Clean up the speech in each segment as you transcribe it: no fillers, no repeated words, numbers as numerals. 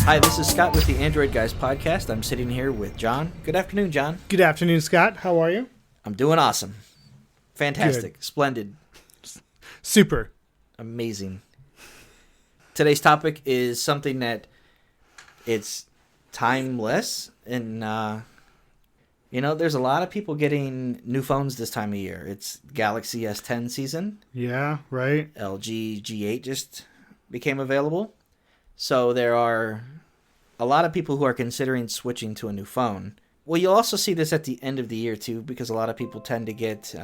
Hi, this is Scott with the Android Guys podcast. I'm sitting here with John. Good afternoon, John. Good afternoon, Scott. How are you? I'm doing awesome. Fantastic. Good. Splendid. Super. Amazing. Today's topic is something that it's timeless. And, there's a lot of people getting new phones this time of year. It's Galaxy S10 season. Yeah, right. LG G8 just became available. So there are a lot of people who are considering switching to a new phone. Well, you'll also see this at the end of the year, too, because a lot of people tend to get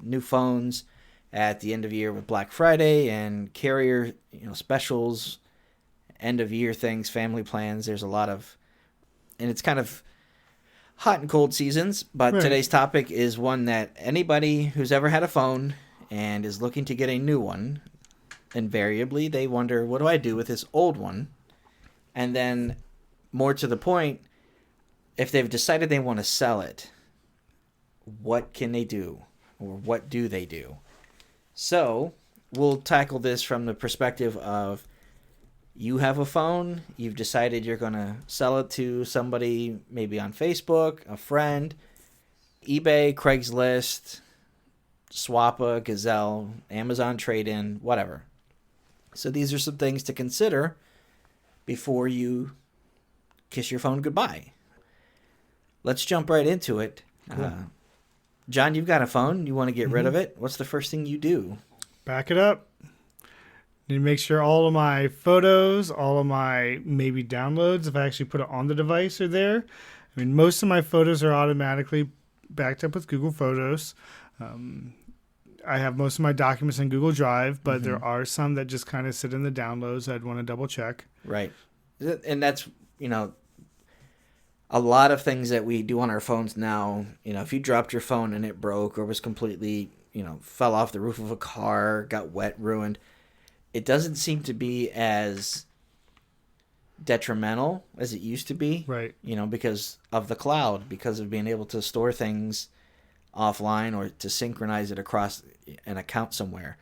new phones at the end of the year with Black Friday and carrier specials, end of year things, family plans. There's a lot of, and it's kind of hot and cold seasons, but Right. Today's topic is one that anybody who's ever had a phone and is looking to get a new one, invariably they wonder, what do I do with this old one? And then more to the point, if they've decided they want to sell it, what can they do? Or what do they do? So we'll tackle this from the perspective of, you have a phone, you've decided you're going to sell it to somebody, maybe on Facebook, a friend, eBay, Craigslist, Swappa, Gazelle, Amazon Trade-In, whatever. So these are some things to consider before you kiss your phone goodbye. Let's jump right into it. Cool. John, you've got a phone. You want to get rid of it. What's the first thing you do? Back it up. Need to make sure all of my photos, all of my maybe downloads, if I actually put it on the device, are there. I mean, most of my photos are automatically backed up with Google Photos. I have most of my documents in Google Drive, but there are some that just kind of sit in the downloads. I'd want to double check. Right. And that's, a lot of things that we do on our phones now. If you dropped your phone and it broke or was completely, fell off the roof of a car, got wet, ruined, it doesn't seem to be as detrimental as it used to be. Right. Because of the cloud, because of being able to store things offline or to synchronize it across an account somewhere.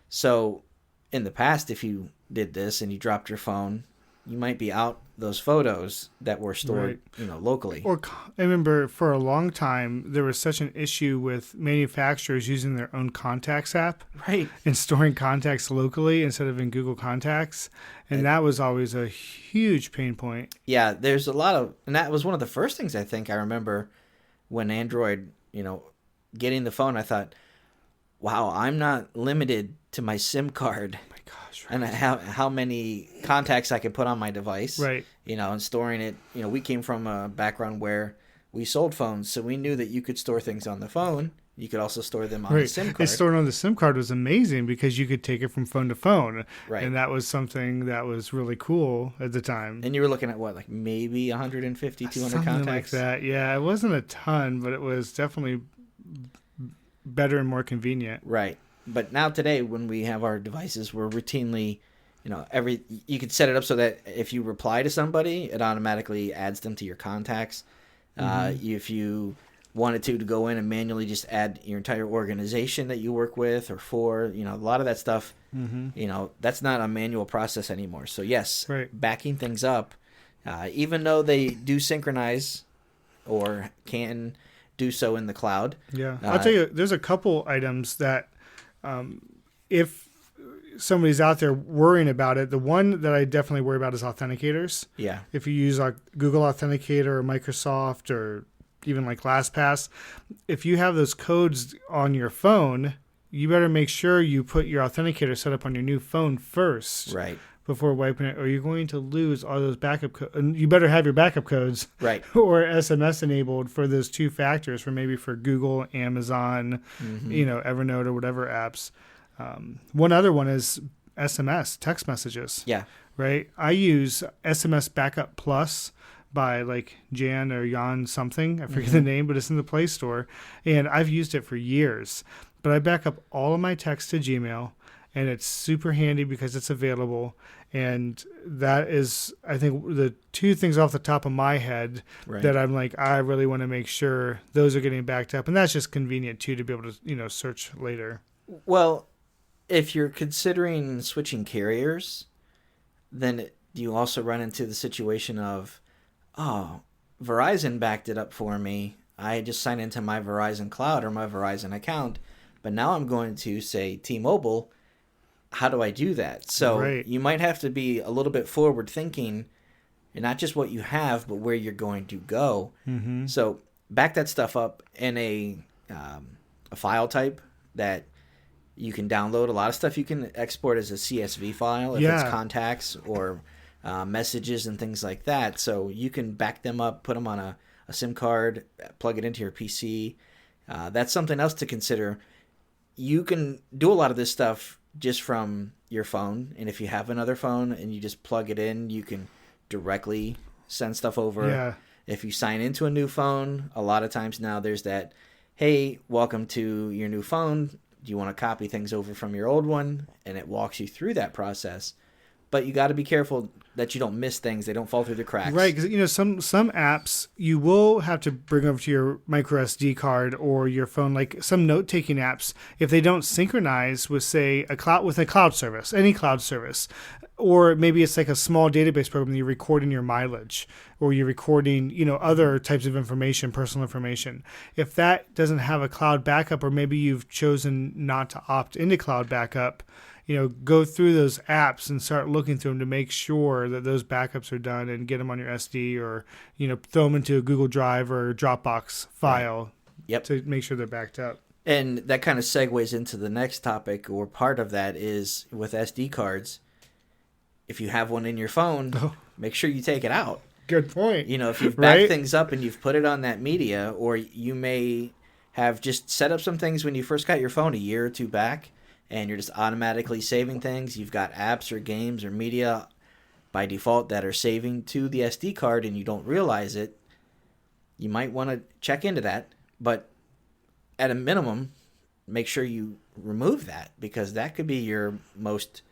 So in the past, if you did this and you dropped your phone, you might be out those photos that were stored, locally. Or I remember for a long time, there was such an issue with manufacturers using their own contacts app. Right. And storing contacts locally instead of in Google Contacts. And that was always a huge pain point. Yeah, there's a lot of, and that was one of the first things I think I remember when Android, getting the phone, I thought, wow, I'm not limited to my SIM card. Oh my gosh. Right. And how many contacts I could put on my device. Right. And storing it. We came from a background where we sold phones, so we knew that you could store things on the phone. You could also store them on the SIM card. And storing on the SIM card was amazing because you could take it from phone to phone. Right. And that was something that was really cool at the time. And you were looking at what, like maybe 150, 200 Something contacts? like that. Yeah, it wasn't a ton, but it was definitely better and more convenient. Right. But now today, when we have our devices, we're routinely, you could set it up so that if you reply to somebody, it automatically adds them to your contacts. If you wanted to go in and manually just add your entire organization that you work with or for, a lot of that stuff, that's not a manual process anymore. So yes, Right. Backing things up, even though they do synchronize or can do so in the cloud. Yeah. I'll tell you, there's a couple items that if somebody's out there worrying about it, the one that I definitely worry about is authenticators. Yeah. If you use like Google Authenticator or Microsoft or even like LastPass, if you have those codes on your phone, you better make sure you put your authenticator set up on your new phone first. Right. Before wiping it, or you're going to lose all those backup codes. And you better have your backup codes, Right, or SMS enabled for those two factors, for Google, Amazon, Evernote, or whatever apps. One other one is SMS, text messages. Yeah. Right. I use SMS Backup Plus by like Jan or Jan something. I forget the name, but it's in the Play Store, and I've used it for years. But I back up all of my text to Gmail. And it's super handy because it's available. And that is, I think, the two things off the top of my head that I'm like, I really want to make sure those are getting backed up. And that's just convenient, too, to be able to, search later. Well, if you're considering switching carriers, then you also run into the situation of, oh, Verizon backed it up for me. I just signed into my Verizon cloud or my Verizon account, but now I'm going to say T-Mobile. How do I do that? So you might have to be a little bit forward thinking, and not just what you have, but where you're going to go. Mm-hmm. So back that stuff up in a file type that you can download. A lot of stuff you can export as a CSV file if it's contacts or messages and things like that. So you can back them up, put them on a SIM card, plug it into your PC. That's something else to consider. You can do a lot of this stuff just from your phone, and if you have another phone and you just plug it in, you can directly send stuff over. Yeah. If you sign into a new phone, a lot of times now there's that, hey, welcome to your new phone. Do you want to copy things over from your old one? And it walks you through that process. But you got to be careful that you don't miss things. They don't fall through the cracks. Right, because some apps you will have to bring over to your micro SD card or your phone. Like some note-taking apps, if they don't synchronize with, say, a cloud service, any cloud service, or maybe it's like a small database program that you're recording your mileage or you're recording, other types of information, personal information. If that doesn't have a cloud backup, or maybe you've chosen not to opt into cloud backup, go through those apps and start looking through them to make sure that those backups are done and get them on your SD or, throw them into a Google Drive or Dropbox file to make sure they're backed up. And that kind of segues into the next topic, or part of that is with SD cards. If you have one in your phone, make sure you take it out. Good point. If you've backed things up and you've put it on that media, or you may have just set up some things when you first got your phone a year or two back, and you're just automatically saving things. You've got apps or games or media by default that are saving to the SD card and you don't realize it. You might want to check into that, but at a minimum, make sure you remove that, because that could be your most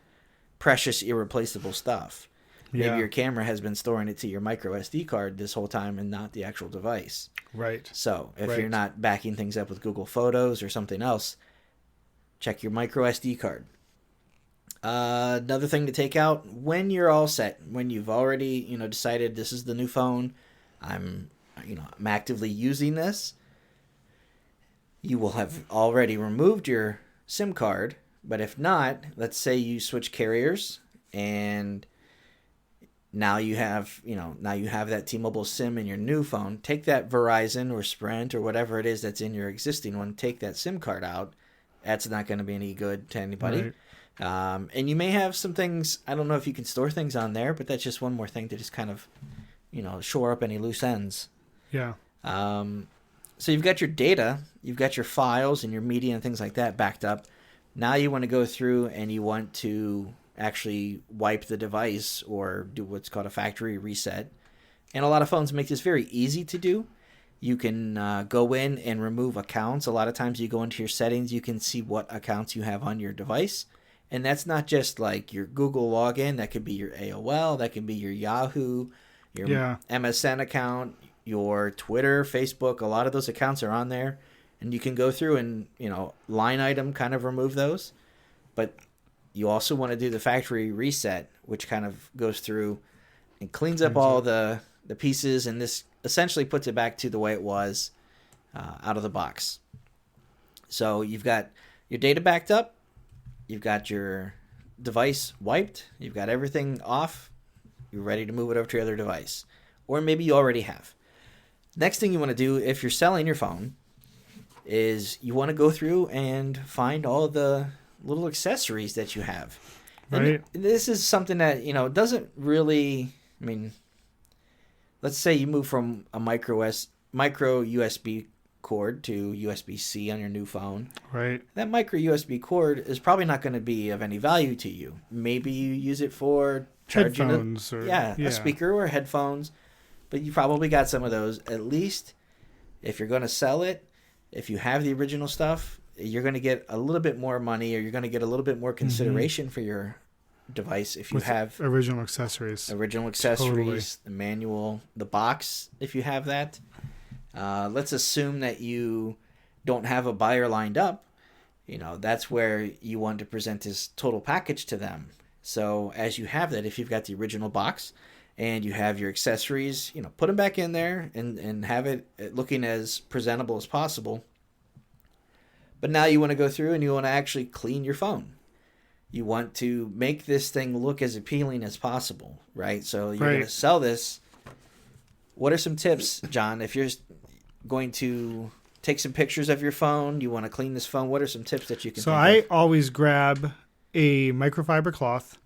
precious, irreplaceable stuff. Maybe your camera has been storing it to your micro SD card this whole time and not the actual device. Right. So if you're not backing things up with Google Photos or something else, check your micro SD card. Another thing to take out when you're all set, when you've already decided this is the new phone, I'm actively using this, you will have already removed your SIM card. But if not, let's say you switch carriers and now you have that T-Mobile SIM in your new phone. Take that Verizon or Sprint or whatever it is that's in your existing one, take that SIM card out. That's not going to be any good to anybody. Right. And you may have some things, I don't know if you can store things on there, but that's just one more thing to just kind of, shore up any loose ends. Yeah. So you've got your data, you've got your files and your media and things like that backed up. Now you want to go through and you want to actually wipe the device or do what's called a factory reset. And a lot of phones make this very easy to do. You can go in and remove accounts. A lot of times you go into your settings, you can see what accounts you have on your device. And that's not just like your Google login. That could be your AOL. That could be your Yahoo, your MSN account, your Twitter, Facebook. A lot of those accounts are on there. And you can go through and, line item kind of remove those. But you also want to do the factory reset, which kind of goes through and cleans up all the pieces. And this essentially puts it back to the way it was out of the box. So you've got your data backed up. You've got your device wiped. You've got everything off. You're ready to move it over to your other device. Or maybe you already have. Next thing you want to do if you're selling your phone is you want to go through and find all the little accessories that you have. Right. And this is something that, doesn't really, let's say you move from a micro USB cord to USB-C on your new phone. Right. That micro USB cord is probably not going to be of any value to you. Maybe you use it for charging headphones a speaker or headphones, but you probably got some of those. At least if you're going to sell it, if you have the original stuff, you're going to get a little bit more money, or you're going to get a little bit more consideration for your device if you have original accessories. Totally. The manual, the box, if you have that. Let's assume that you don't have a buyer lined up. That's where you want to present this total package to them. So as you have that, if you've got the original box and you have your accessories, put them back in there and have it looking as presentable as possible. But now you want to go through and you want to actually clean your phone. You want to make this thing look as appealing as possible, right? So you're going to sell this. What are some tips, John, if you're going to take some pictures of your phone, you want to clean this phone, what are some tips that you can So think I of? always grab a microfiber cloth,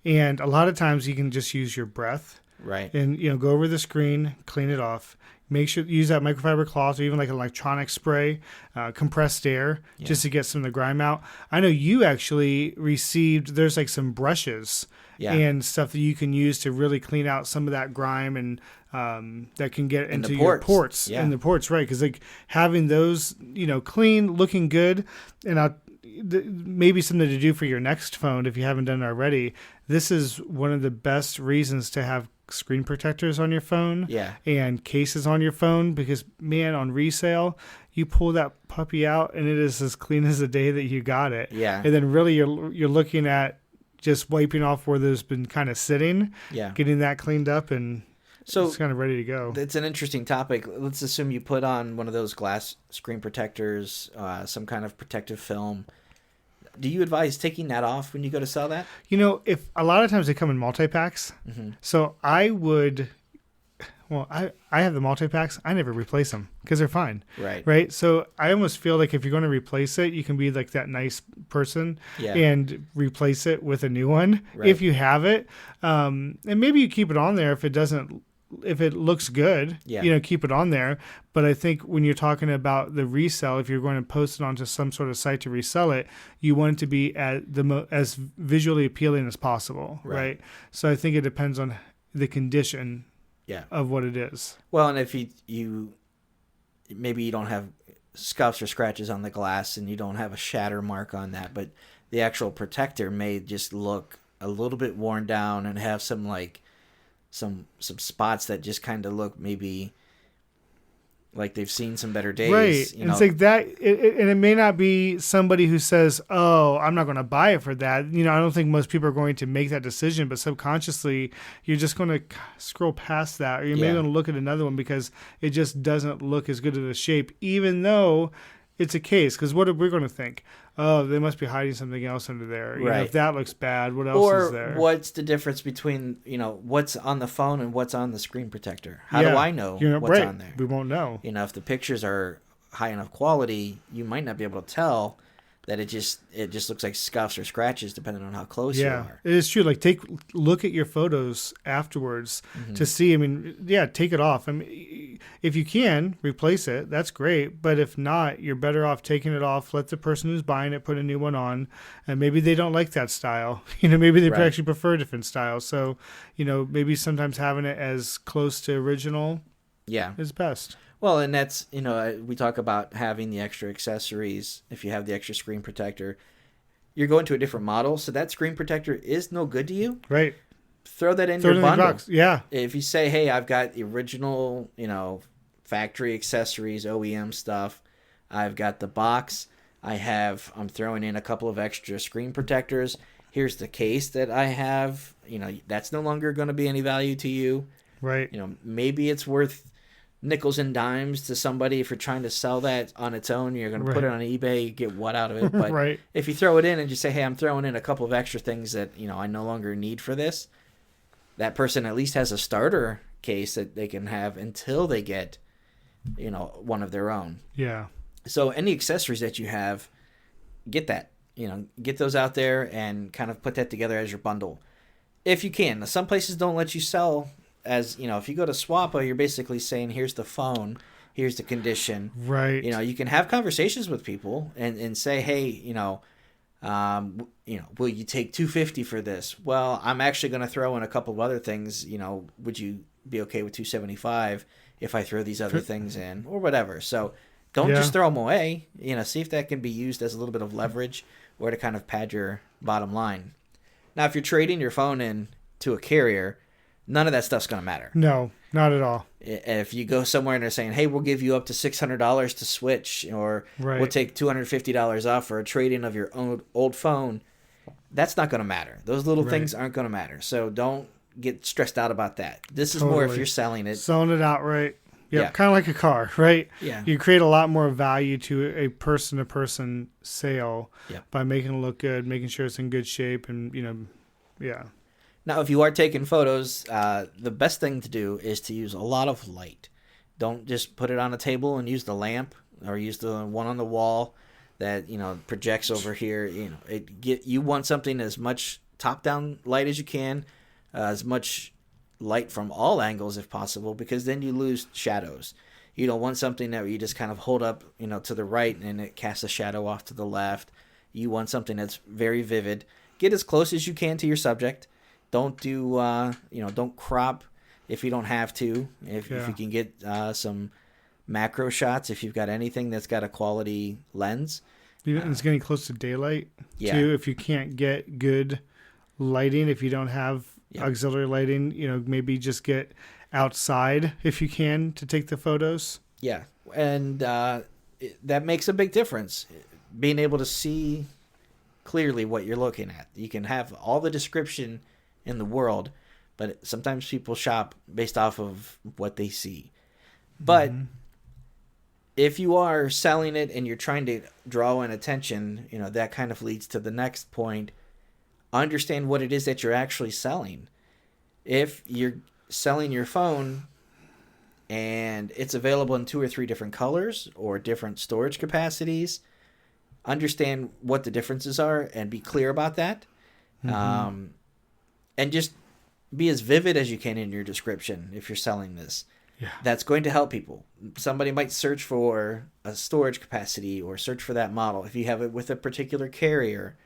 and a lot of times you can just use your breath. Right. And, go over the screen, clean it off. Make sure use that microfiber cloth or even like an electronic spray, compressed air, just to get some of the grime out. I know you actually there's like some brushes and stuff that you can use to really clean out some of that grime and that can get into your ports. In the ports, right? Because like having those, clean, looking good, and maybe something to do for your next phone if you haven't done it already. This is one of the best reasons to have screen protectors on your phone and cases on your phone, because man, on resale you pull that puppy out and it is as clean as the day that you got it. And then really you're looking at just wiping off where there's been kind of sitting, getting that cleaned up, and so it's kind of ready to go. It's an interesting topic. Let's assume you put on one of those glass screen protectors, some kind of protective film. Do you advise taking that off when you go to sell that? If a lot of times they come in multi-packs. So I would, I have the multi-packs. I never replace them because they're fine. Right. So I almost feel like if you're going to replace it, you can be like that nice person and replace it with a new one if you have it. And maybe you keep it on there if it looks good, keep it on there. But I think when you're talking about the resell, if you're going to post it onto some sort of site to resell it, you want it to be as visually appealing as possible, right? So I think it depends on the condition of what it is. Well, and if you maybe you don't have scuffs or scratches on the glass and you don't have a shatter mark on that, but the actual protector may just look a little bit worn down and have some spots that just kind of look maybe like they've seen some better days. Right. And it's like that, and it may not be somebody who says, oh, I'm not going to buy it for that. I don't think most people are going to make that decision, but subconsciously you're just going to scroll past that, or you're maybe going to look at another one because it just doesn't look as good of a shape, even though it's a case. Because what are we going to think? Oh, they must be hiding something else under there. If that looks bad, what else is there? Or what's the difference between, what's on the phone and what's on the screen protector? How do I know what's on there? We won't know. If the pictures are high enough quality, you might not be able to tell that it just looks like scuffs or scratches depending on how close you are. It is true. Like look at your photos afterwards to see. Take it off. If you can replace it, that's great. But if not, you're better off taking it off. Let the person who's buying it put a new one on, and maybe they don't like that style. Maybe they actually prefer a different style. So, maybe sometimes having it as close to original, is best. Well, and that's, we talk about having the extra accessories. If you have the extra screen protector, you're going to a different model. So that screen protector is no good to you. Right. Throw that in your bundle. Box. Yeah. If you say, hey, I've got the original, factory accessories, OEM stuff. I've got the box. I'm throwing in a couple of extra screen protectors. Here's the case that I have. That's no longer going to be any value to you. Right. Maybe it's worth nickels and dimes to somebody if you're trying to sell that on its own. You're going to put it on eBay, get what out of it. But if you throw it in and just say, hey, I'm throwing in a couple of extra things that I no longer need for this, that person at least has a starter case that they can have until they get one of their own. So any accessories that you have, get that, get those out there and kind of put that together as your bundle if you can. Now, some places don't let you sell as, if you go to Swappa, you're basically saying, here's the phone, here's the condition. Right. You can have conversations with people and say, hey, will you take $250 for this? Well, I'm actually going to throw in a couple of other things. Would you be okay with $275 if I throw these other things in or whatever? So don't just throw them away. See if that can be used as a little bit of leverage or to kind of pad your bottom line. Now, if you're trading your phone in to a carrier, none of that stuff's going to matter. No, not at all. If you go somewhere and they're saying, hey, we'll give you up to $600 to switch, or we'll take $250 off for a trade-in of your old phone, that's not going to matter. Those little Right. things aren't going to matter. So don't get stressed out about that. This is more if you're selling it. Selling it outright. Yep, Yeah. kind of like a car, right? Yeah. You create a lot more value to a person-to-person sale Yep. by making it look good, making sure it's in good shape, and yeah. Now, if you are taking photos, the best thing to do is to use a lot of light. Don't just put it on a table and use the lamp or use the one on the wall that projects over here. You want something as much top-down light as you can, as much light from all angles if possible, because then you lose shadows. You don't want something that you just kind of hold up to the right and it casts a shadow off to the left. You want something that's very vivid. Get as close as you can to your subject. Don't do don't crop if you don't have to. If you can get some macro shots, if you've got anything that's got a quality lens. It's getting close to daylight Yeah. too. If you can't get good lighting, if you don't have auxiliary lighting, maybe just get outside if you can to take the photos. Yeah, and that makes a big difference. Being able to see clearly what you're looking at. You can have all the description in the world, but sometimes people shop based off of what they see. But if you are selling it and you're trying to draw in attention, that kind of leads to the next point. Understand what it is that you're actually selling. If you're selling your phone and it's available in 2 or 3 different colors or different storage capacities, understand what the differences are and be clear about that. And just be as vivid as you can in your description if you're selling this. Yeah. That's going to help people. Somebody might search for a storage capacity or search for that model. If you have it with a particular carrier,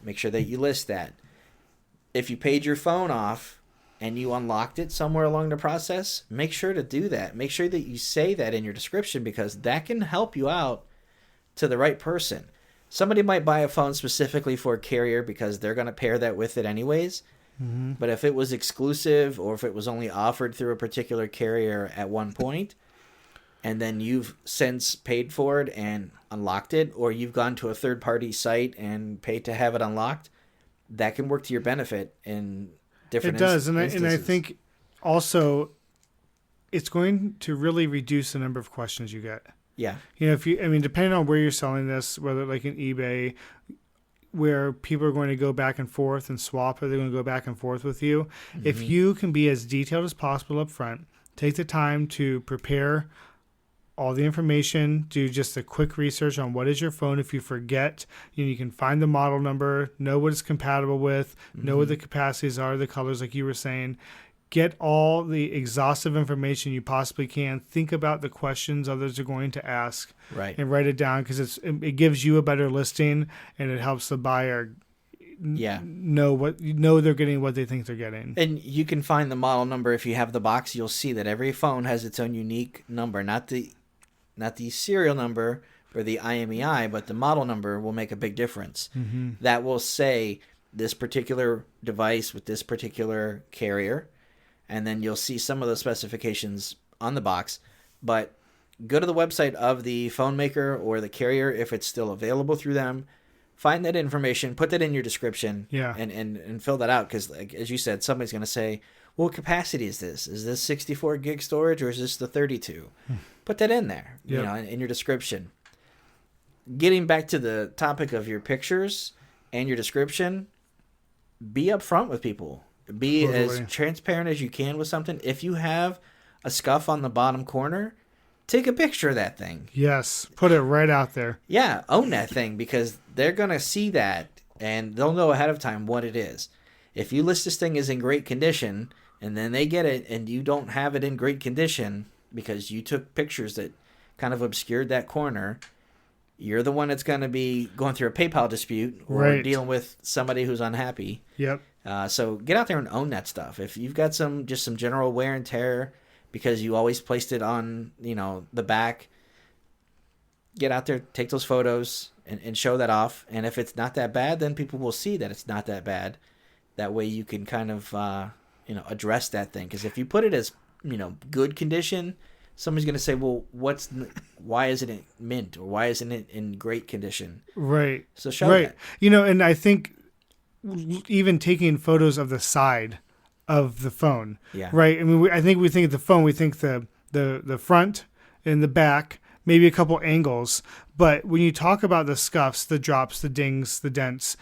make sure that you list that. If you paid your phone off and you unlocked it somewhere along the process, make sure to do that. Make sure that you say that in your description, because that can help you out to the right person. Somebody might buy a phone specifically for a carrier because they're going to pair that with it anyways. But if it was exclusive or if it was only offered through a particular carrier at one point, and then you've since paid for it and unlocked it, or you've gone to a third-party site and paid to have it unlocked, that can work to your benefit in different instances. It does, instances. and I think also it's going to really reduce the number of questions you get. Yeah. Depending on where you're selling this, whether like in eBay, where people are going to go back and forth and swap, or they're going to go back and forth with you. If you can be as detailed as possible up front, take the time to prepare all the information, do just a quick research on what is your phone. If you forget, you can find the model number, know what it's compatible with, know what the capacities are, the colors, like you were saying. Get all the exhaustive information you possibly can. Think about the questions others are going to ask, Right. and write it down, because it gives you a better listing, and it helps the buyer know they're getting what they think they're getting. And you can find the model number if you have the box. You'll see that every phone has its own unique number, not the serial number or the IMEI, but the model number will make a big difference. That will say this particular device with this particular carrier. And then you'll see some of the specifications on the box. But go to the website of the phone maker or the carrier if it's still available through them. Find that information, put that in your description, and fill that out. Because, like, as you said, somebody's going to say, what capacity is this? Is this 64 gig storage or is this the 32? Put that in there, in your description. Getting back to the topic of your pictures and your description, be upfront with people. Be as transparent as you can with something. If you have a scuff on the bottom corner, take a picture of that thing. Yes, put it right out there. Yeah, own that thing, because they're going to see that and they'll know ahead of time what it is. If you list this thing as in great condition and then they get it and you don't have it in great condition because you took pictures that kind of obscured that corner, you're the one that's going to be going through a PayPal dispute or dealing with somebody who's unhappy. Yep. So get out there and own that stuff. If you've got some general wear and tear because you always placed it on, the back, get out there, take those photos and show that off. And if it's not that bad, then people will see that it's not that bad. That way you can kind of, address that thing. Because if you put it as, good condition, somebody's going to say, well, why isn't it mint, or why isn't it in great condition? Right. So show that. And I think even taking photos of the side of the phone. Yeah. Right. I mean, I think we think of the phone, we think the front and the back, maybe a couple angles. But when you talk about the scuffs, the drops, the dings, the dents,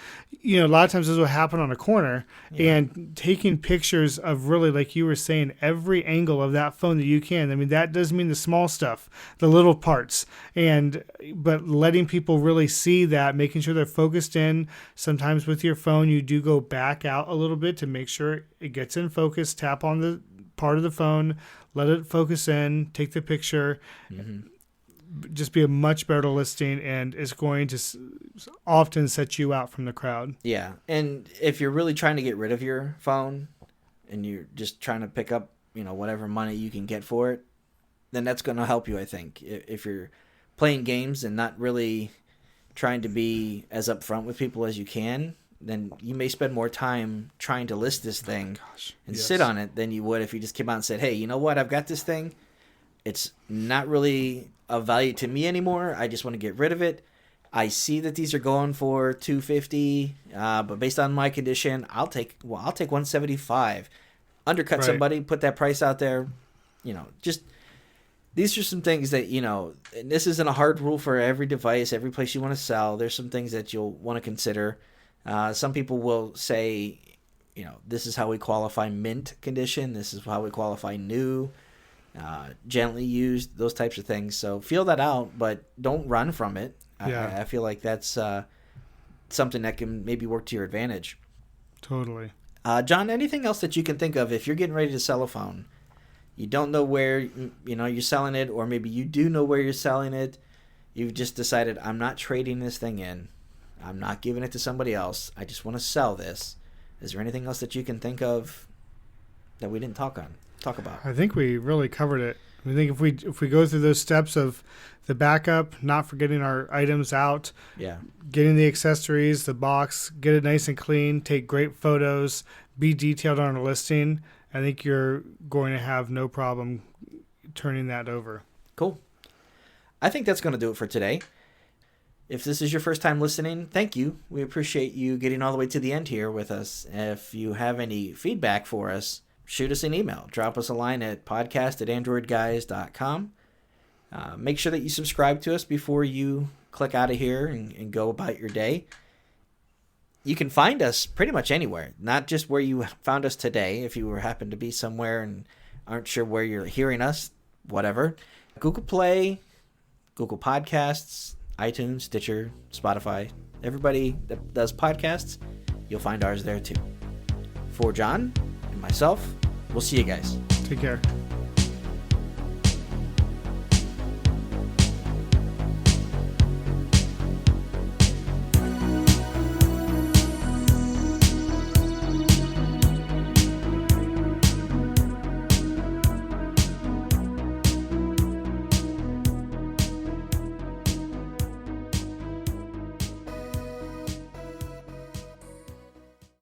a lot of times those will happen on a corner. Yeah. And taking pictures of really, like you were saying, every angle of that phone that you can. I mean, that does mean the small stuff, the little parts, but letting people really see that, making sure they're focused in. Sometimes with your phone, you do go back out a little bit to make sure it gets in focus, tap on the part of the phone, let it focus in, take the picture. Mm-hmm. Just be a much better listing, and it's going to often set you out from the crowd. Yeah, and if you're really trying to get rid of your phone and you're just trying to pick up, whatever money you can get for it, then that's going to help you, I think. If you're playing games and not really trying to be as upfront with people as you can, then you may spend more time trying to list this thing and sit on it than you would if you just came out and said, hey, you know what, I've got this thing. It's not really of value to me anymore. I just want to get rid of it. I see that these are going for $250, but based on my condition, I'll take $175. Undercut somebody, put that price out there. Just these are some things that and this isn't a hard rule for every device, every place you want to sell. There's some things that you'll want to consider. Some people will say, this is how we qualify mint condition. This is how we qualify new. Gently used, those types of things. So feel that out, but don't run from it. Yeah. I feel like that's something that can maybe work to your advantage. Totally. John, anything else that you can think of if you're getting ready to sell a phone? You don't know where you're selling it, or maybe you do know where you're selling it. You've just decided, I'm not trading this thing in. I'm not giving it to somebody else. I just want to sell this. Is there anything else that you can think of that we didn't talk about? I think we really covered it. I think if we go through those steps of the backup, not forgetting our items out, getting the accessories, the box, get it nice and clean, take great photos, be detailed on a listing, I think you're going to have no problem turning that over. Cool. I think that's going to do it for today. If this is your first time listening, thank you. We appreciate you getting all the way to the end here with us. If you have any feedback for us, shoot us an email. Drop us a line at podcast@AndroidGuys.com. Make sure that you subscribe to us before you click out of here and go about your day. You can find us pretty much anywhere, not just where you found us today. If you happen to be somewhere and aren't sure where you're hearing us, whatever. Google Play, Google Podcasts, iTunes, Stitcher, Spotify. Everybody that does podcasts, you'll find ours there too. For John and myself, we'll see you guys. Take care.